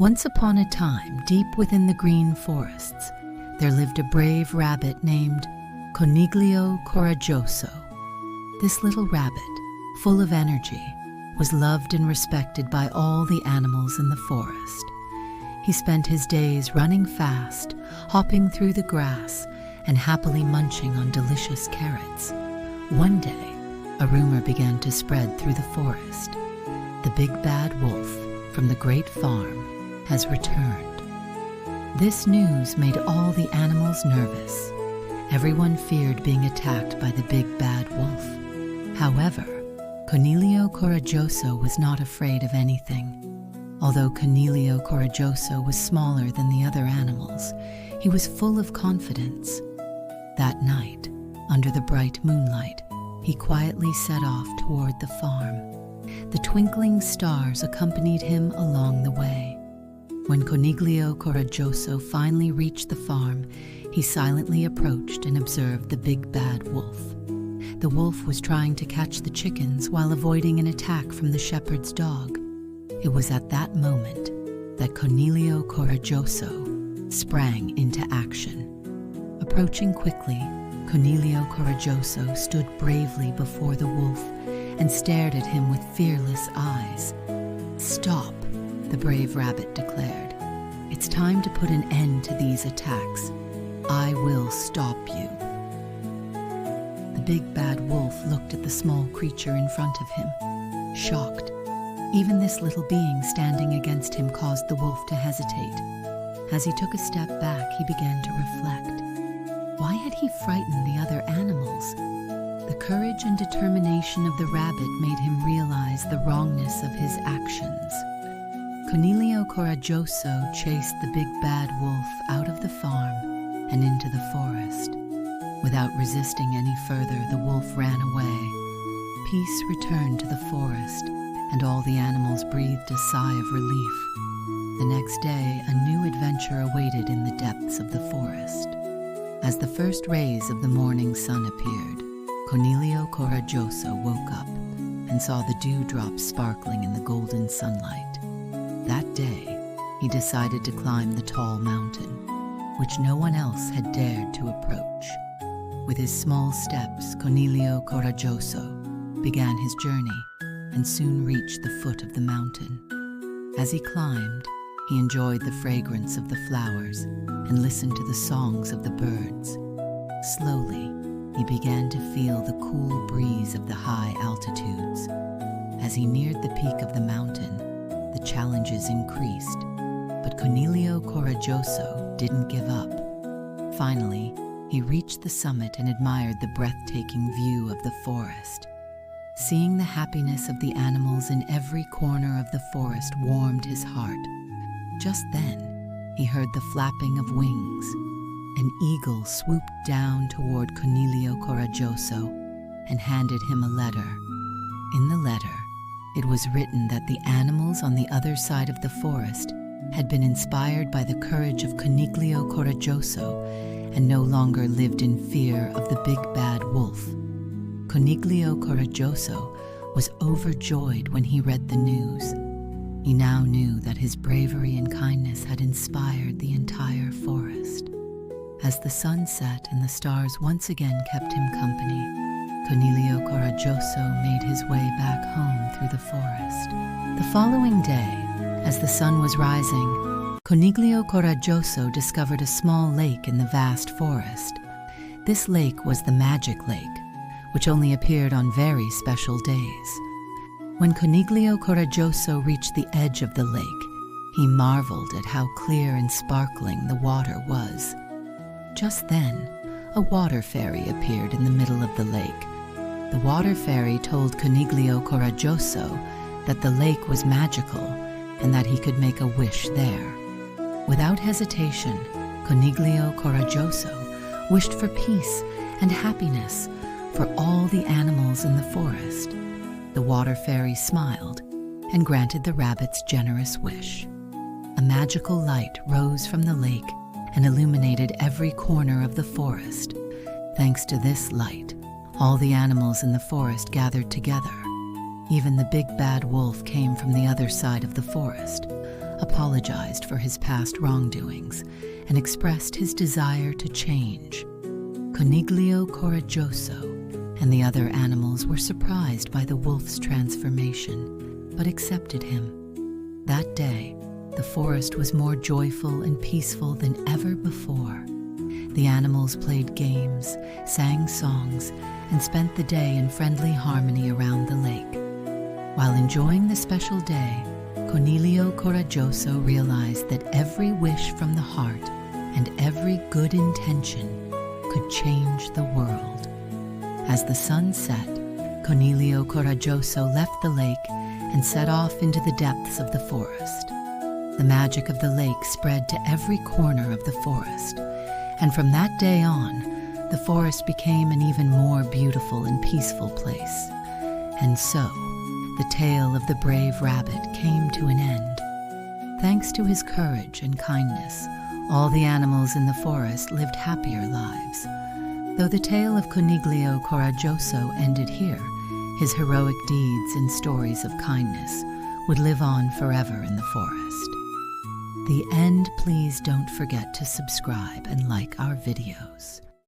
Once upon a time, deep within the green forests, there lived a brave rabbit named Coniglio Coraggioso. This little rabbit, full of energy, was loved and respected by all the animals in the forest. He spent his days running fast, hopping through the grass, and happily munching on delicious carrots. One day, a rumor began to spread through the forest. The big bad wolf from the great farm has returned. This news made all the animals nervous. Everyone feared being attacked by the big bad wolf. However, Coniglio Coraggioso was not afraid of anything. Although Coniglio Coraggioso was smaller than the other animals, he was full of confidence. That night, under the bright moonlight, he quietly set off toward the farm. The twinkling stars accompanied him along the way. When Coniglio Coraggioso finally reached the farm, he silently approached and observed the big bad wolf. The wolf was trying to catch the chickens while avoiding an attack from the shepherd's dog. It was at that moment that Coniglio Coraggioso sprang into action. Approaching quickly, Coniglio Coraggioso stood bravely before the wolf and stared at him with fearless eyes. "Stop," the brave rabbit declared. "It's time to put an end to these attacks. I will stop you." The big bad wolf looked at the small creature in front of him, shocked. Even this little being standing against him caused the wolf to hesitate. As he took a step back, he began to reflect. Why had he frightened the other animals? The courage and determination of the rabbit made him realize the wrongness of his actions. Coniglio Coraggioso chased the big bad wolf out of the farm and into the forest. Without resisting any further, the wolf ran away. Peace returned to the forest, and all the animals breathed a sigh of relief. The next day, a new adventure awaited in the depths of the forest. As the first rays of the morning sun appeared, Coniglio Coraggioso woke up and saw the dewdrops sparkling in the golden sunlight. That day, he decided to climb the tall mountain, which no one else had dared to approach. With his small steps, Coniglio Coraggioso began his journey and soon reached the foot of the mountain. As he climbed, he enjoyed the fragrance of the flowers and listened to the songs of the birds. Slowly, he began to feel the cool breeze of the high altitudes. As he neared the peak of the mountain, the challenges increased, but Coniglio Coraggioso didn't give up. Finally, he reached the summit and admired the breathtaking view of the forest. Seeing the happiness of the animals in every corner of the forest warmed his heart. Just then, he heard the flapping of wings. An eagle swooped down toward Coniglio Coraggioso and handed him a letter. In the letter, it was written that the animals on the other side of the forest had been inspired by the courage of Coniglio Coraggioso and no longer lived in fear of the big bad wolf. Coniglio Coraggioso was overjoyed when he read the news. He now knew that his bravery and kindness had inspired the entire forest. As the sun set and the stars once again kept him company, Coniglio Coraggioso made his way back home through the forest. The following day, as the sun was rising, Coniglio Coraggioso discovered a small lake in the vast forest. This lake was the magic lake, which only appeared on very special days. When Coniglio Coraggioso reached the edge of the lake, he marveled at how clear and sparkling the water was. Just then, a water fairy appeared in the middle of the lake. The water fairy told Coniglio Coraggioso that the lake was magical and that he could make a wish there. Without hesitation, Coniglio Coraggioso wished for peace and happiness for all the animals in the forest. The water fairy smiled and granted the rabbit's generous wish. A magical light rose from the lake and illuminated every corner of the forest. Thanks to this light, all the animals in the forest gathered together. Even the big bad wolf came from the other side of the forest. apologized for his past wrongdoings and expressed his desire to change. Coniglio Coraggioso and the other animals were surprised by the wolf's transformation, but accepted him. That day, the forest was more joyful and peaceful than ever before. The animals played games, sang songs, and spent the day in friendly harmony around the lake. While enjoying the special day, Coniglio Coraggioso realized that every wish from the heart and every good intention could change the world. As the sun set, Coniglio Coraggioso left the lake and set off into the depths of the forest. The magic of the lake spread to every corner of the forest, and from that day on, the forest became an even more beautiful and peaceful place. And so, the tale of the brave rabbit came to an end. Thanks to his courage and kindness, all the animals in the forest lived happier lives. Though the tale of Coniglio Coraggioso ended here, his heroic deeds and stories of kindness would live on forever in the forest. The end. Please don't forget to subscribe and like our videos.